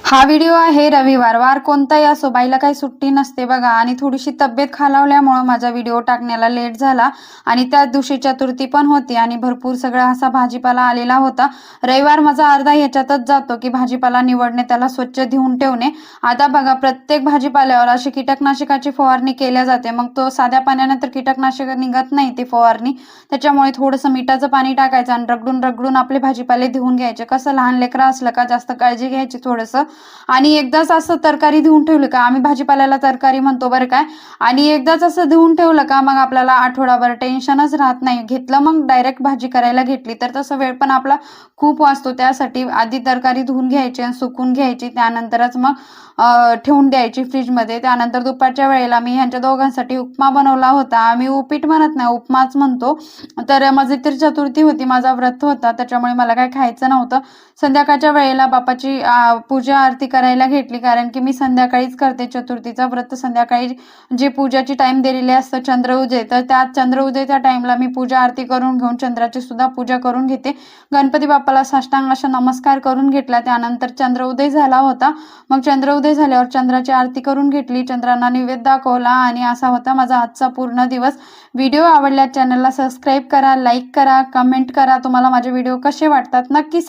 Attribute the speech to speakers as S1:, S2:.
S1: हा व्हिडिओ आहे रविवार. वार कोणताही असो, बाईला काही सुट्टी नसते बघा. आणि थोडीशी तब्येत खालावल्यामुळे माझा व्हिडिओ टाकण्याला लेट झाला. आणि त्याच दिवशी चतुर्थी पण होती आणि भरपूर सगळा असा भाजीपाला आलेला होता. रविवार माझा अर्धा ह्याच्यातच जातो की भाजीपाला निवडणे, त्याला स्वच्छ धुवून ठेवणे. आता बघा, प्रत्येक भाजीपाल्यावर अशी कीटकनाशकाची फवारणी केल्या जाते. मग तो साध्या पाण्याने तर कीटकनाशक निघत नाही ती फवारणी. त्याच्यामुळे थोडंसं मिठाचं पाणी टाकायचं आणि रगडून रगडून आपले भाजीपाले धुवून घ्यायचे. कसं लहान लेकरं असलं का जास्त काळजी घ्यायची थोडंसं. आणि एकदाच असं तरकारी धुवून ठेवलं का, आम्ही भाजीपाल्याला तरकारी म्हणतो बरं काय. आणि एकदाच असं धुवून ठेवलं का मग आपल्याला आठवडाभर टेन्शनच राहत नाही. घेतलं मग डायरेक्ट भाजी करायला घेतली तर तसं वेळ पण आपला खूप वाचतो. त्यासाठी आधी तरकारी धुवून घ्यायची आणि सुकून घ्यायची, त्यानंतरच मग ठेवून द्यायची फ्रीजमध्ये. त्यानंतर दुपारच्या वेळेला मी ह्यांच्या दोघांसाठी उपमा बनवला होता. आम्ही उपीट म्हणत नाही, उपमाच म्हणतो. तर माझी तर चतुर्थी होती, माझा व्रत होता, त्याच्यामुळे मला काय खायचं नव्हतं. संध्याकाळच्या वेळेला बापाची पूजा आरती करायला घेतली, कारण की मी संध्याकाळीच करते चतुर्थीचा व्रत. संध्याकाळी जी पूजाची टाइम दिलेली असतं चंद्र उदय, तर त्या चंद्र उदयच्या टाइमला मी पूजा आरती करून घेऊन चंद्राची सुद्धा पूजा करून घेते. गणपती बाप्पाला साष्टांग असा नमस्कार करून घेतला. त्यानंतर चंद्र उदय झाला होता. मग चंद्र उदय झाल्यावर चंद्राची आरती करून घेतली, चंद्रांना नैवेद्य दाखवला आणि असा होता माझा आजचा पूर्ण दिवस. व्हिडिओ आवडल्यास चॅनलला सबस्क्राईब करा, लाईक करा, कमेंट करा. तुम्हाला माझे व्हिडिओ कसे वाटतात नक्की